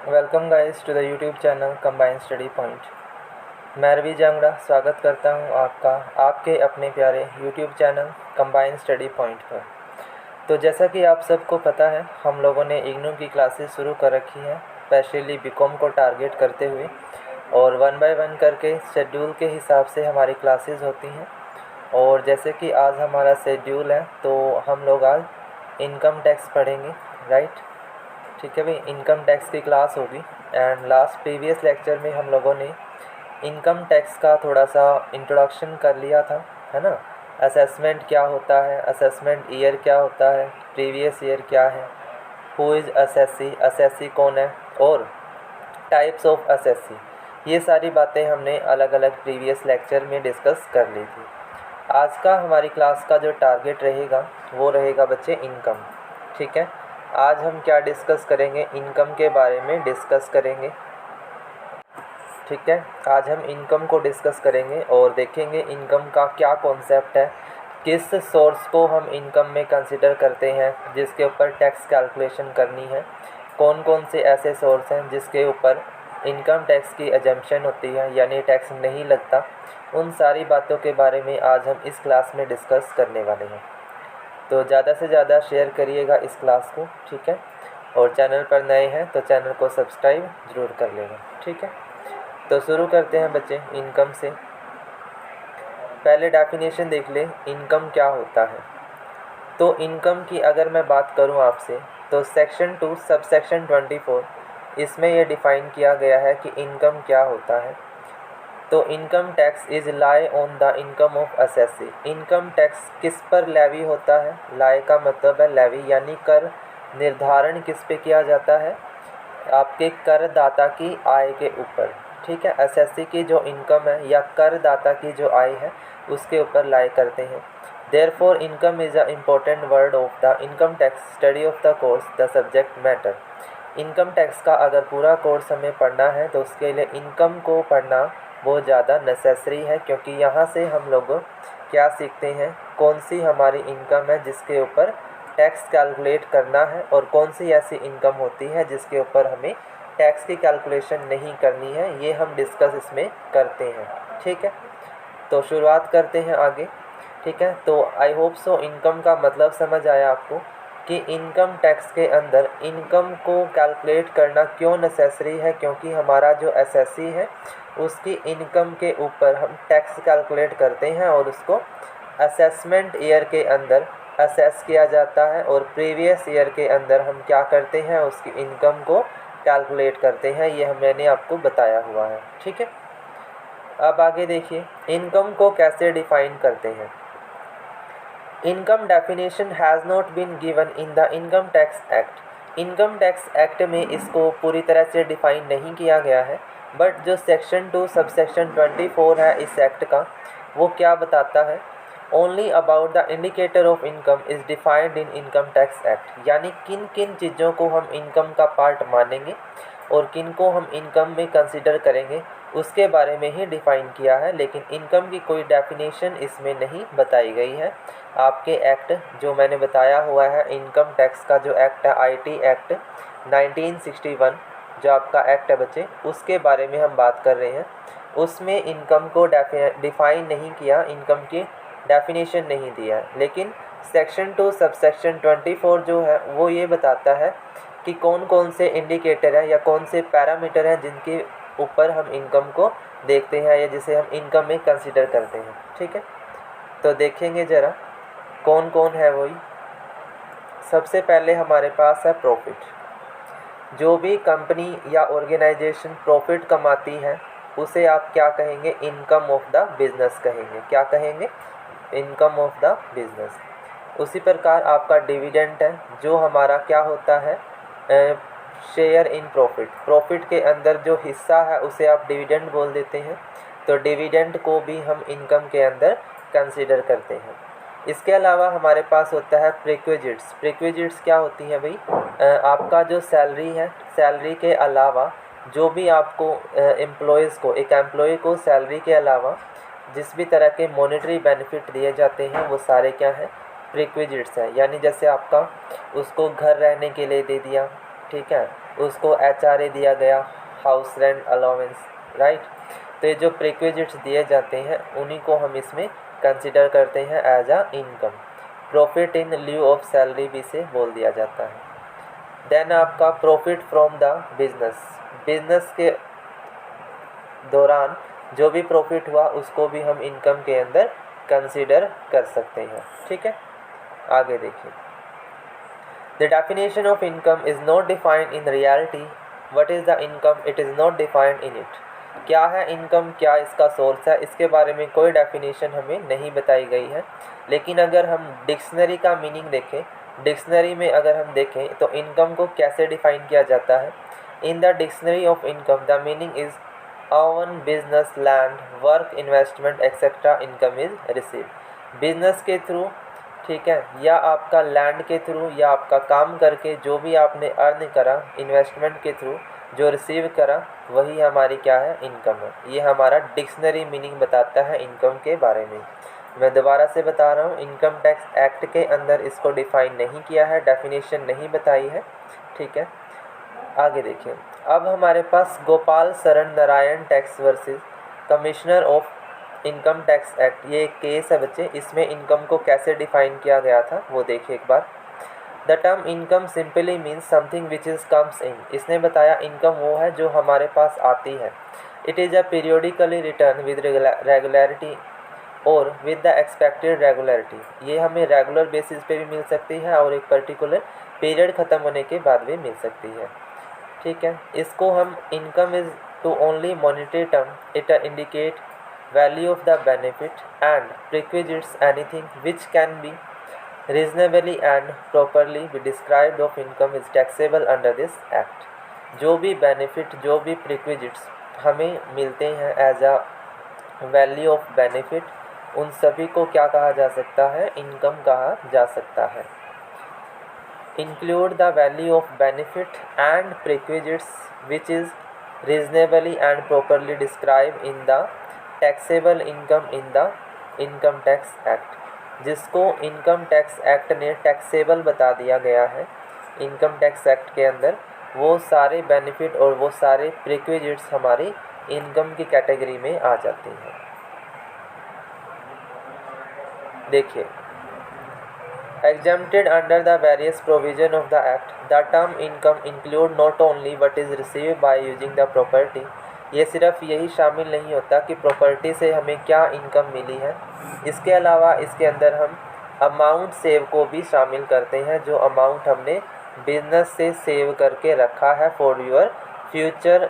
Welcome guys to the YouTube channel combine study point. मैं रवि जांगड़ा स्वागत करता हूं आपका आपके अपने प्यारे YouTube channel combine study point पर। तो जैसा कि आप सबको पता है, हम लोगों ने इग्नू की क्लासेस शुरू कर रखी हैं, स्पेशली बीकॉम को टारगेट करते हुए, और 1 बाय 1 करके शेड्यूल के हिसाब से हमारी क्लासेस होती हैं। और जैसे कि आज हमारा शेड्यूल है, तो हम लोग आज इनकम टैक्स पढ़ेंगे, राइट। ठीक है भाई, इनकम टैक्स की क्लास होगी। एंड लास्ट प्रीवियस लेक्चर में हम लोगों ने इनकम टैक्स का थोड़ा सा इंट्रोडक्शन कर लिया था, है ना। असेसमेंट क्या होता है, असेसमेंट ईयर क्या होता है, प्रीवियस ईयर क्या है, हु इज़ असेसी, असेसी कौन है, और टाइप्स ऑफ असेसी। ये सारी बातें हमने अलग अलग प्रीवियस लेक्चर में डिस्कस कर ली थी। आज का हमारी क्लास का जो टारगेट रहेगा वो रहेगा बच्चे इनकम। ठीक है, आज हम क्या डिस्कस करेंगे, इनकम के बारे में डिस्कस करेंगे। ठीक है, आज हम इनकम को डिस्कस करेंगे और देखेंगे इनकम का क्या कॉन्सेप्ट है, किस सोर्स को हम इनकम में कंसिडर करते हैं जिसके ऊपर टैक्स कैलकुलेशन करनी है, कौन कौन से ऐसे सोर्स हैं जिसके ऊपर इनकम टैक्स की एजम्पशन होती है यानी टैक्स नहीं लगता। उन सारी बातों के बारे में आज हम इस क्लास में डिस्कस करने वाले हैं। तो ज़्यादा से ज़्यादा शेयर करिएगा इस क्लास को, ठीक है। और चैनल पर नए हैं तो चैनल को सब्सक्राइब ज़रूर कर लेना, ठीक है। तो शुरू करते हैं बच्चे इनकम से। पहले डेफिनेशन देख ले, इनकम क्या होता है। तो इनकम की अगर मैं बात करूं आपसे, तो सेक्शन 2 सबसेक्शन 24 इसमें यह डिफ़ाइन किया गया है कि इनकम क्या होता है। तो income tax is lie on the income of assessee. Income tax किस पर लेवी होता है, लाई का मतलब है लेवी, यानी कर निर्धारण किस पे किया जाता है, आपके करदाता की आय के ऊपर। ठीक है, असेसी की जो इनकम है या करदाता की जो आय है उसके ऊपर लाई करते हैं। Therefore income is a important word of the income tax study of the course the subject matter. Income tax का अगर पूरा कोर्स हमें पढ़ना है तो उसके लिए इनकम को पढ़ना बहुत ज़्यादा नेसेसरी है, क्योंकि यहाँ से हम लोग क्या सीखते हैं, कौन सी हमारी इनकम है जिसके ऊपर टैक्स कैलकुलेट करना है और कौन सी ऐसी इनकम होती है जिसके ऊपर हमें टैक्स की कैलकुलेशन नहीं करनी है। ये हम डिस्कस इसमें करते हैं, ठीक है। तो शुरुआत करते हैं आगे, ठीक है। तो आई होप सो इनकम का मतलब समझ आया आपको कि इनकम टैक्स के अंदर इनकम को कैलकुलेट करना क्यों नेसेसरी है, क्योंकि हमारा जो एसएससी है उसकी इनकम के ऊपर हम टैक्स कैलकुलेट करते हैं और उसको असेसमेंट ईयर के अंदर असेस किया जाता है, और प्रीवियस ईयर के अंदर हम क्या करते हैं, उसकी इनकम को कैलकुलेट करते हैं। ये मैंने आपको बताया हुआ है, ठीक है। अब आगे देखिए, इनकम को कैसे डिफाइन करते हैं। Income definition has not been given in the income tax act. Income tax act में इसको पूरी तरह से डिफाइन नहीं किया गया है, बट जो सेक्शन 2 सबसेक्शन 24 है इस एक्ट का, वो क्या बताता है, only about the indicator of income is defined in income tax act. यानी किन किन चीज़ों को हम इनकम का पार्ट मानेंगे और किन को हम इनकम में कंसिडर करेंगे उसके बारे में ही डिफ़ाइन किया है, लेकिन इनकम की कोई डेफिनेशन इसमें नहीं बताई गई है। आपके एक्ट जो मैंने बताया हुआ है, इनकम टैक्स का जो एक्ट है, आईटी एक्ट 1961 जो आपका एक्ट है बच्चे, उसके बारे में हम बात कर रहे हैं। उसमें इनकम को डिफ़ाइन नहीं किया, इनकम की डेफिनेशन नहीं दिया है, लेकिन सेक्शन 2 सबसेक्शन 24 जो है वो ये बताता है कि कौन कौन से इंडिकेटर हैं या कौन से पैरामीटर हैं जिनके ऊपर हम इनकम को देखते हैं या जिसे हम इनकम में कंसिडर करते हैं, ठीक है। तो देखेंगे ज़रा कौन कौन है वही। सबसे पहले हमारे पास है प्रॉफिट। जो भी कंपनी या ऑर्गेनाइजेशन प्रॉफिट कमाती है उसे आप क्या कहेंगे, इनकम ऑफ द बिज़नेस कहेंगे। क्या कहेंगे, इनकम ऑफ द बिज़नेस। उसी प्रकार आपका डिविडेंड है, जो हमारा क्या होता है, शेयर इन प्रॉफिट। प्रॉफिट के अंदर जो हिस्सा है उसे आप डिविडेंड बोल देते हैं, तो डिविडेंड को भी हम इनकम के अंदर कंसीडर करते हैं। इसके अलावा हमारे पास होता है प्रिक्विजिट्स। प्रिक्विजिट्स क्या होती हैं भाई, आपका जो सैलरी है, सैलरी के अलावा जो भी आपको एम्प्लॉयज़ को, एक एम्प्लॉय को सैलरी के अलावा जिस भी तरह के मॉनेटरी बेनिफिट दिए जाते हैं वो सारे क्या हैं, प्रिक्विजिट्स हैं। यानी जैसे आपका उसको घर रहने के लिए दे दिया, ठीक है, उसको HRA दिया गया, हाउस रेंट अलाउंस, राइट। तो ये जो प्रिक्विजिट्स दिए जाते हैं उन्हीं को हम इसमें कंसिडर करते हैं as a income. Profit in lieu of salary भी इसे बोल दिया जाता है। देन आपका profit from the business, business के दौरान जो भी प्रॉफिट हुआ उसको भी हम इनकम के अंदर कंसीडर कर सकते हैं, ठीक है। आगे देखिए, the definition of income is not defined in reality, what is the income, it is not defined in it. क्या है इनकम, क्या इसका सोर्स है, इसके बारे में कोई डेफिनेशन हमें नहीं बताई गई है। लेकिन अगर हम डिक्शनरी का मीनिंग देखें, डिक्शनरी में अगर हम देखें तो इनकम को कैसे डिफाइन किया जाता है। In the dictionary of income the meaning is earn business land work investment etcetera income is receive. Business के थ्रू, ठीक है, या आपका लैंड के थ्रू, या आपका काम करके जो भी आपने अर्न करा, इन्वेस्टमेंट के थ्रू जो रिसीव करा, वही हमारी क्या है, इनकम है। ये हमारा डिक्शनरी मीनिंग बताता है इनकम के बारे में। मैं दोबारा से बता रहा हूँ, इनकम टैक्स एक्ट के अंदर इसको डिफाइन नहीं किया है, डेफिनेशन नहीं बताई है, ठीक है। आगे देखिए, अब हमारे पास गोपाल शरण Narayan tax versus commissioner of income tax act, ये एक केस है बच्चे। इसमें इनकम को कैसे डिफाइन किया गया था वो देखिए एक बार। The term income simply means something which is comes in. इसने बताया इनकम वो है जो हमारे पास आती है। It is a periodically return with regularity और विद द एक्सपेक्टेड रेगुलरिटी। ये हमें रेगुलर बेसिस पे भी मिल सकती है और एक पर्टिकुलर पीरियड ख़त्म होने के बाद भी मिल सकती है, ठीक है। इसको हम income is to only monetary term, it indicate value of the benefit and perquisites anything which can be reasonably and properly be described of income is taxable under this act। जो भी बेनिफिट, जो भी प्रिक्विजिट्स हमें मिलते हैं as a value of benefit, उन सभी को क्या कहा जा सकता है, इनकम कहा जा सकता है। Include the value of benefit and perquisites which is reasonably and properly describe in the taxable income in the income tax act. जिसको इनकम टैक्स एक्ट ने टैक्सेबल बता दिया गया है इनकम टैक्स एक्ट के अंदर, वो सारे बेनिफिट और वो सारे प्रिक्विजिट्स हमारी इनकम की कैटेगरी में आ जाती हैं। देखिए, exempted under the various provision of the act, the term income include not only what is received by using the property। ये सिर्फ यही शामिल नहीं होता कि प्रॉपर्टी से हमें क्या इनकम मिली है, इसके अलावा इसके अंदर हम अमाउंट सेव को भी शामिल करते हैं, जो अमाउंट हमने बिजनेस से सेव करके रखा है फॉर योर फ्यूचर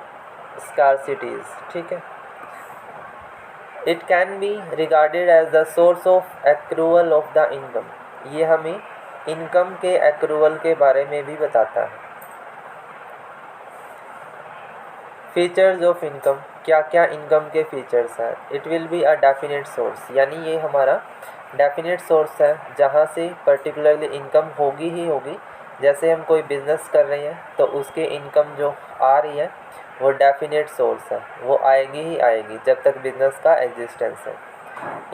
स्कार्सिटीज़, ठीक है। It can be regarded as the source of accrual of the income. ये हमें इनकम के एक्रूवल के बारे में भी बताता है। फीचर्स ऑफ इनकम, क्या क्या इनकम के फीचर्स हैं। It will be a definite source, यानी ये हमारा डेफिनेट सोर्स है जहाँ से पर्टिकुलरली इनकम होगी ही होगी। जैसे हम कोई बिज़नेस कर रहे हैं तो उसके इनकम जो आ रही है वो डेफिनेट सोर्स है, वो आएगी ही आएगी जब तक बिज़नेस का एग्जिस्टेंस है।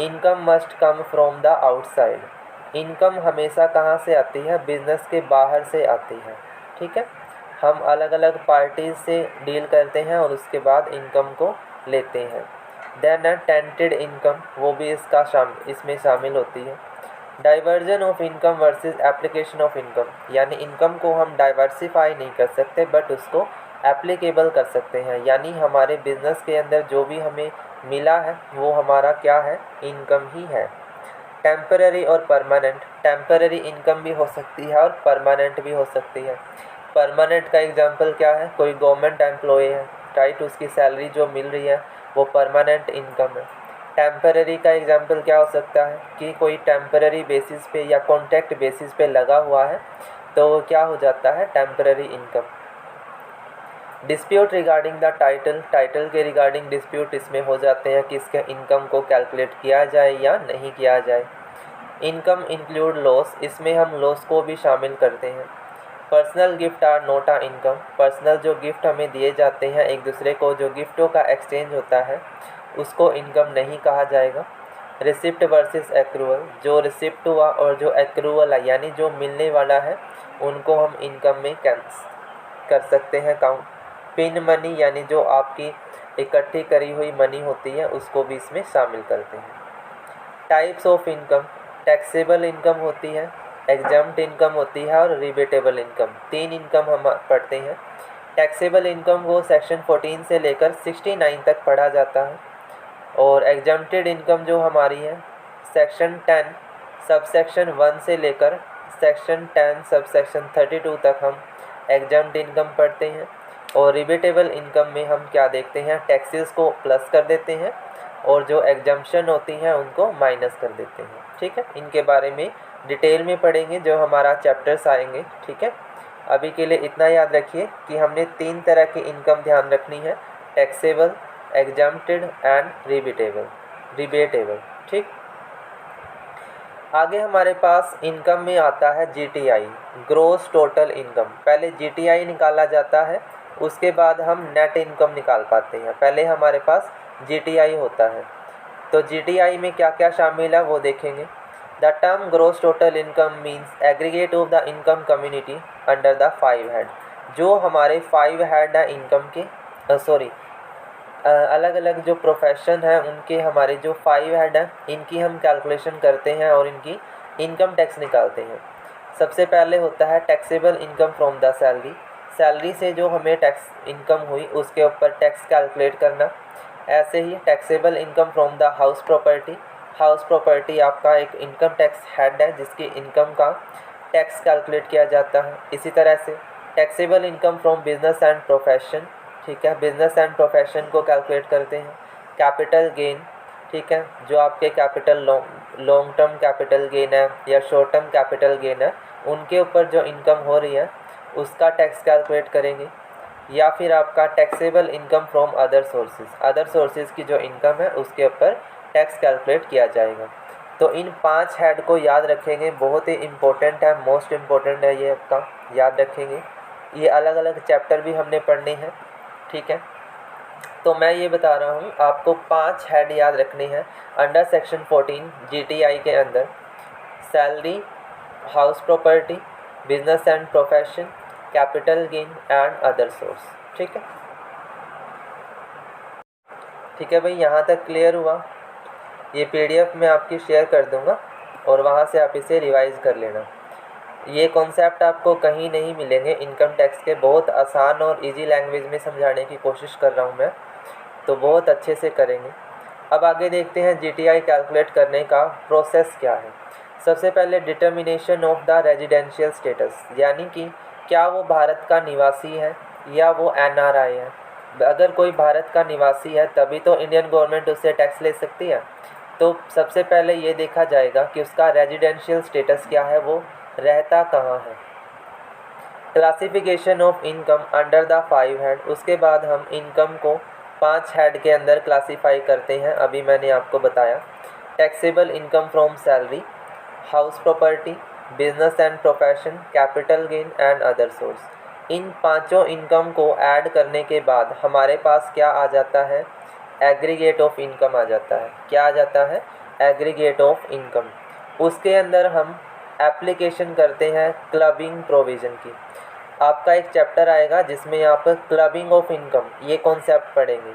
Income must come from the outside. Income हमेशा कहाँ से आती है, बिज़नेस के बाहर से आती है, ठीक है। हम अलग अलग पार्टीज से डील करते हैं और उसके बाद इनकम को लेते हैं। देन टेंटेड इनकम, वो भी इसमें शामिल होती है। Diversion of income versus application of income, यानी इनकम को हम डाइवर्सिफाई नहीं कर सकते बट उसको एप्लीकेबल कर सकते हैं, यानी हमारे बिजनेस के अंदर जो भी हमें मिला है वो हमारा क्या है, इनकम ही है। टेम्पररी और परमानेंट, टेम्पररी इनकम भी हो सकती है और परमानेंट भी हो सकती है। परमानेंट का एग्जांपल क्या है, कोई गवर्नमेंट एम्प्लॉय है, राइट, उसकी सैलरी जो मिल रही है वो परमानेंट इनकम है। टेम्पररी का एग्जांपल क्या हो सकता है कि कोई टेम्पररी बेसिस पे या कॉन्ट्रैक्ट बेसिस पे लगा हुआ है तो वो क्या हो जाता है, temporary income. Dispute regarding the title, title के रिगार्डिंग डिस्प्यूट इसमें हो जाते हैं कि इसके इनकम को कैलकुलेट किया जाए या नहीं किया जाए। इनकम इंक्लूड लॉस, इसमें हम लॉस को भी शामिल करते हैं। Personal gift are not a income, personal जो गिफ्ट हमें दिए जाते हैं एक दूसरे को, जो गिफ्टों का एक्सचेंज होता है उसको इनकम नहीं कहा जाएगा। रिसिप्ट वर्सेस एक्रूवल, जो रिसिप्ट हुआ और जो एक्रूवल है यानी जो मिलने वाला है उनको हम इनकम में कर सकते हैं काउंट। पिन मनी यानी जो आपकी इकट्ठी करी हुई मनी होती है उसको भी इसमें शामिल करते हैं। Types of income, taxable income होती है, एग्जम्प्ट इनकम होती है और रिबेटेबल इनकम। 3 इनकम हम पढ़ते हैं। टैक्सेबल इनकम को सेक्शन 14 से लेकर 69 तक पढ़ा जाता है और एग्जम्प्टेड इनकम जो हमारी है सेक्शन 10 सबसेक्शन 1 से लेकर सेक्शन 10 सबसेक्शन 32 तक हम एग्जम्प्ट इनकम पढ़ते हैं। और रिबेटेबल इनकम में हम क्या देखते हैं, टैक्सेस को प्लस कर देते हैं और जो एग्जम्पशन होती हैं उनको माइनस कर देते हैं। ठीक है, इनके बारे में डिटेल में पढ़ेंगे जो हमारा चैप्टर्स आएंगे। ठीक है, अभी के लिए इतना याद रखिए कि हमने 3 तरह की इनकम ध्यान रखनी है, टैक्सेबल, एग्जम्प्टेड एंड रिबेटेबल। ठीक, आगे हमारे पास इनकम में आता है जीटीआई, ग्रोस टोटल इनकम। पहले जीटीआई निकाला जाता है, उसके बाद हम नेट इनकम निकाल पाते हैं। पहले हमारे पास जीटीआई होता है। तो जीटीआई में क्या क्या शामिल है वो देखेंगे। The term gross total income means aggregate of the income community under the 5 head. जो हमारे 5 हेड हैं इनकम के, अलग अलग जो प्रोफेशन है उनके हमारे जो 5 हेड हैं इनकी हम कैलकुलेशन करते हैं और इनकी इनकम टैक्स निकालते हैं। सबसे पहले होता है taxable income from the salary. Salary से जो हमें टैक्स इनकम हुई उसके ऊपर टैक्स कैलकुलेट करना। ऐसे ही taxable income from the house property. House property आपका एक इनकम टैक्स हेड है जिसकी इनकम का टैक्स कैलकुलेट किया जाता है। इसी तरह से taxable income from business and profession. ठीक है, बिजनेस एंड प्रोफेशन को कैलकुलेट करते हैं। कैपिटल गेन, ठीक है, जो आपके capital long term capital gain है या शॉर्ट टर्म कैपिटल गेन है उनके ऊपर जो इनकम हो रही है उसका टैक्स कैलकुलेट करेंगे। या फिर आपका taxable income from other sources की जो इनकम है उसके ऊपर टैक्स कैलकुलेट किया जाएगा। तो इन 5 हेड को याद रखेंगे, बहुत ही इम्पोर्टेंट है, मोस्ट इम्पोर्टेंट है ये आपका, याद रखेंगे। ये अलग अलग चैप्टर भी हमने पढ़ने हैं। ठीक है, तो मैं ये बता रहा हूँ आपको 5 हेड याद रखने हैं अंडर सेक्शन 14 जीटीआई के अंदर। Salary, house property, business and profession, capital gain and other source. ठीक है, ठीक है भाई, यहाँ तक क्लियर हुआ। ये पीडीएफ मैं आपकी शेयर कर दूँगा और वहाँ से आप इसे रिवाइज़ कर लेना। ये कॉन्सेप्ट आपको कहीं नहीं मिलेंगे इनकम टैक्स के, बहुत आसान और इजी लैंग्वेज में समझाने की कोशिश कर रहा हूँ मैं, तो बहुत अच्छे से करेंगे। अब आगे देखते हैं जीटीआई कैलकुलेट करने का प्रोसेस क्या है। सबसे पहले determination of the residential status, यानी कि क्या वो भारत का निवासी है या वो एनआरआई है। अगर कोई भारत का निवासी है तभी तो इंडियन गवर्नमेंट उससे टैक्स ले सकती है। तो सबसे पहले ये देखा जाएगा कि उसका रेजिडेंशियल स्टेटस क्या है, वो रहता कहाँ है। Classification of income under the 5 head, उसके बाद हम इनकम को 5 हेड के अंदर क्लासीफाई करते हैं। अभी मैंने आपको बताया taxable income from salary, house property, business and profession, capital gain and other source. In 5 income को ऐड करने के बाद हमारे पास क्या आ जाता है, एग्रीगेट ऑफ इनकम आ जाता है। क्या आ जाता है, एग्रीगेट ऑफ इनकम। उसके अंदर हम एप्लीकेशन करते हैं क्लबिंग प्रोविज़न की। आपका एक चैप्टर आएगा जिसमें आप क्लबिंग ऑफ इनकम ये कॉन्सेप्ट पढ़ेंगे,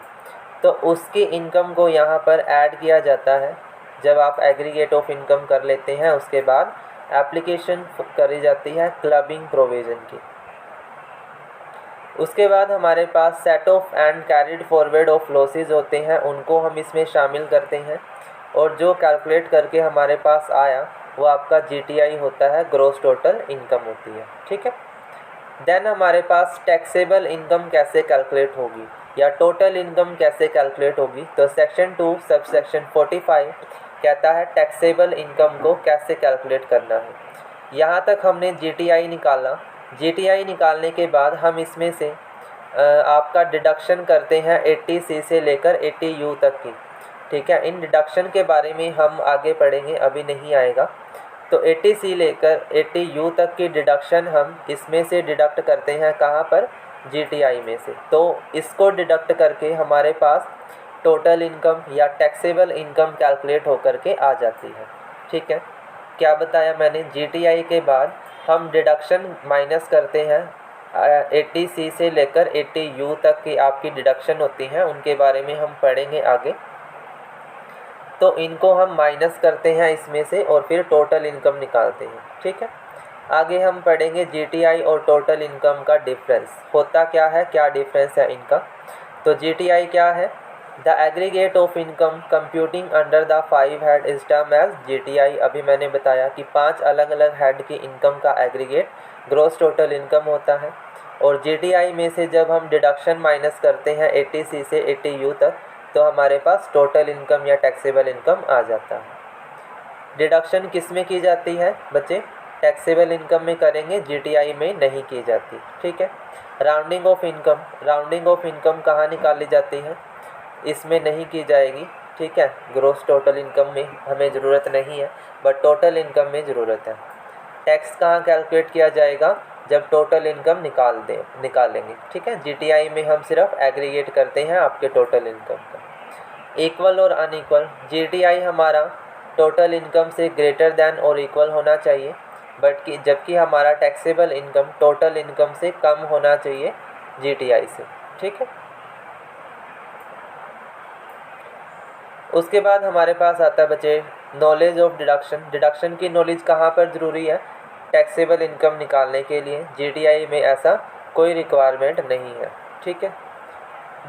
तो उसकी इनकम को यहाँ पर ऐड किया जाता है। जब आप एग्रीगेट ऑफ इनकम कर लेते हैं उसके बाद एप्लीकेशन करी जाती है क्लबिंग प्रोविज़न की। उसके बाद हमारे पास set off and carried forward of losses होते हैं, उनको हम इसमें शामिल करते हैं और जो कैलकुलेट करके हमारे पास आया वो आपका जीटीआई होता है, ग्रॉस टोटल इनकम होती है। ठीक है, देन हमारे पास टैक्सेबल इनकम कैसे कैलकुलेट होगी या टोटल इनकम कैसे कैलकुलेट होगी। तो सेक्शन 2 सब सेक्शन 45 कहता है टैक्सेबल इनकम को कैसे कैलकुलेट करना है। यहाँ तक हमने जीटीआई निकाला। जीटीआई निकालने के बाद हम इसमें से आपका डिडक्शन करते हैं 80C से लेकर 80U तक की। ठीक है, इन डिडक्शन के बारे में हम आगे पढ़ेंगे, अभी नहीं आएगा। तो 80C लेकर 80U तक की डिडक्शन हम इसमें से डिडक्ट करते हैं, कहाँ पर, जीटीआई में से। तो इसको डिडक्ट करके हमारे पास टोटल इनकम या टैक्सेबल इनकम कैलकुलेट होकर के आ जाती है। ठीक है, क्या बताया मैंने, जीटीआई के बाद हम डिडक्शन माइनस करते हैं 80C से लेकर 80U तक की आपकी डिडक्शन होती हैं, उनके बारे में हम पढ़ेंगे आगे। तो इनको हम माइनस करते हैं इसमें से और फिर टोटल इनकम निकालते हैं, ठीक है। आगे हम पढ़ेंगे GTI और टोटल इनकम का डिफरेंस होता क्या है, क्या डिफरेंस है इनका। तो GTI क्या है? The aggregate of income computing under the 5 head is term as GTI। अभी मैंने बताया कि 5 अलग अलग हेड की इनकम का एग्रीगेट ग्रॉस टोटल इनकम होता है। और GTI में से जब हम डिडक्शन माइनस करते हैं 80C से 80U तक, तो हमारे पास टोटल इनकम या टैक्सेबल इनकम आ जाता है। डिडक्शन किस में की जाती है बच्चे? टैक्सेबल इनकम में करेंगे, GTI में नहीं की जाती, ठीक है। Rounding off income, rounding off income कहाँ निकाली जाती है? इसमें नहीं की जाएगी, ठीक है। ग्रॉस टोटल इनकम में हमें ज़रूरत नहीं है, बट टोटल इनकम में ज़रूरत है। टैक्स कहाँ कैलकुलेट किया जाएगा? जब टोटल इनकम निकालेंगे, ठीक है। GTI में हम सिर्फ एग्रीगेट करते हैं आपके टोटल इनकम का। इक्वल और अनइक्वल, GTI हमारा टोटल इनकम से ग्रेटर दैन और इक्वल होना चाहिए, जबकि हमारा टैक्सेबल इनकम टोटल इनकम से कम होना चाहिए GTI से, ठीक है। उसके बाद हमारे पास आता है बच्चे नॉलेज ऑफ डिडक्शन। डिडक्शन की नॉलेज कहाँ पर ज़रूरी है? टैक्सेबल इनकम निकालने के लिए। GTI में ऐसा कोई रिक्वायरमेंट नहीं है, ठीक है।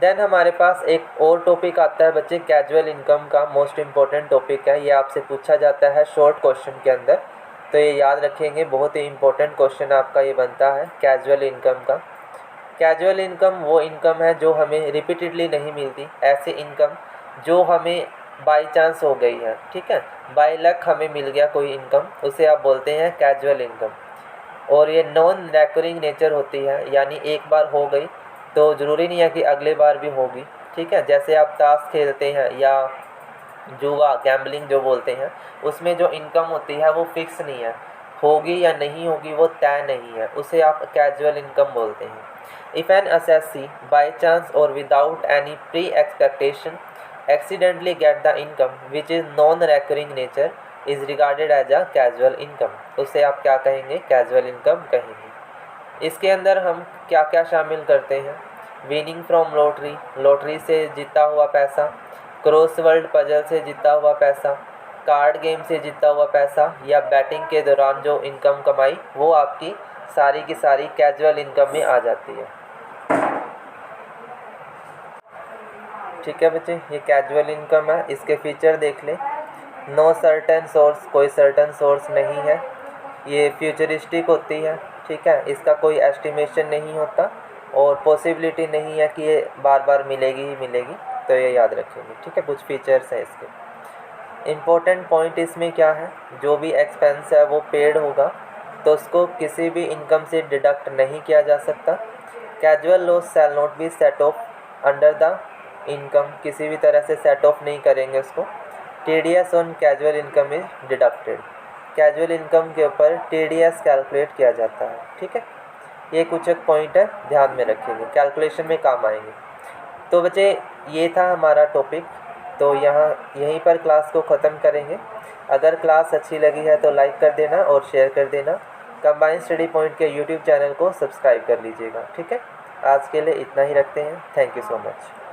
देन हमारे पास एक और टॉपिक आता है बच्चे कैजुअल इनकम का, मोस्ट इम्पॉर्टेंट टॉपिक है। ये आपसे पूछा जाता है शॉर्ट क्वेश्चन के अंदर, तो ये याद रखेंगे, बहुत ही इम्पोर्टेंट क्वेश्चन आपका ये बनता है कैजुअल इनकम का। कैजुअल इनकम वो इनकम है जो हमें रिपीटेडली नहीं मिलती, ऐसी इनकम जो हमें बाई चांस हो गई है, ठीक है। बाई लक हमें मिल गया कोई इनकम, उसे आप बोलते हैं कैजुअल इनकम। और ये नॉन रेकरिंग नेचर होती है, यानी एक बार हो गई तो ज़रूरी नहीं है कि अगले बार भी होगी, ठीक है। जैसे आप ताश खेलते हैं या जुआ, गैम्बलिंग जो बोलते हैं, उसमें जो इनकम होती है वो फिक्स नहीं है, होगी या नहीं होगी वो तय नहीं है, उसे आप कैजुअल इनकम बोलते हैं। If an assessee by chance और without any pre expectation accidentally get the income which is non recurring nature is regarded as a casual income, उसे आप क्या कहेंगे? कैजुअल इनकम कहेंगे। इसके अंदर हम क्या क्या शामिल करते हैं? विनिंग फ्रॉम लॉटरी, लॉटरी से जीता हुआ पैसा, क्रॉसवर्ड पजल से जीता हुआ पैसा, कार्ड गेम से जीता हुआ पैसा, या बैटिंग के दौरान जो इनकम कमाई, वो आपकी सारी की सारी कैजुअल इनकम में आ जाती है, ठीक है बच्चे। ये कैजुअल इनकम है, इसके फीचर देख लें। नो सर्टेन सोर्स, कोई सर्टेन सोर्स नहीं है, ये फ्यूचरिस्टिक होती है, ठीक है। इसका कोई एस्टिमेशन नहीं होता और पॉसिबिलिटी नहीं है कि ये बार बार मिलेगी ही मिलेगी, तो ये याद रखेंगे, ठीक है। कुछ फीचर्स हैं इसके। इम्पोर्टेंट पॉइंट इसमें क्या है? जो भी एक्सपेंस है वो पेड होगा, तो उसको किसी भी इनकम से डिडक्ट नहीं किया जा सकता। Casual loss shall not be set of under the income, किसी भी तरह से सेट ऑफ नहीं करेंगे उसको। TDS on casual income is deducted, casual income के ऊपर TDS कैलकुलेट किया जाता है, ठीक है। ये कुछ एक पॉइंट है, ध्यान में रखिएगा, कैलकुलेशन में काम आएंगे। तो बच्चे ये था हमारा टॉपिक, तो यहीं पर क्लास को ख़त्म करेंगे। अगर क्लास अच्छी लगी है तो लाइक कर देना और शेयर कर देना। कंबाइंड स्टडी पॉइंट के YouTube चैनल को सब्सक्राइब कर लीजिएगा, ठीक है। आज के लिए इतना ही रखते हैं। Thank you so much.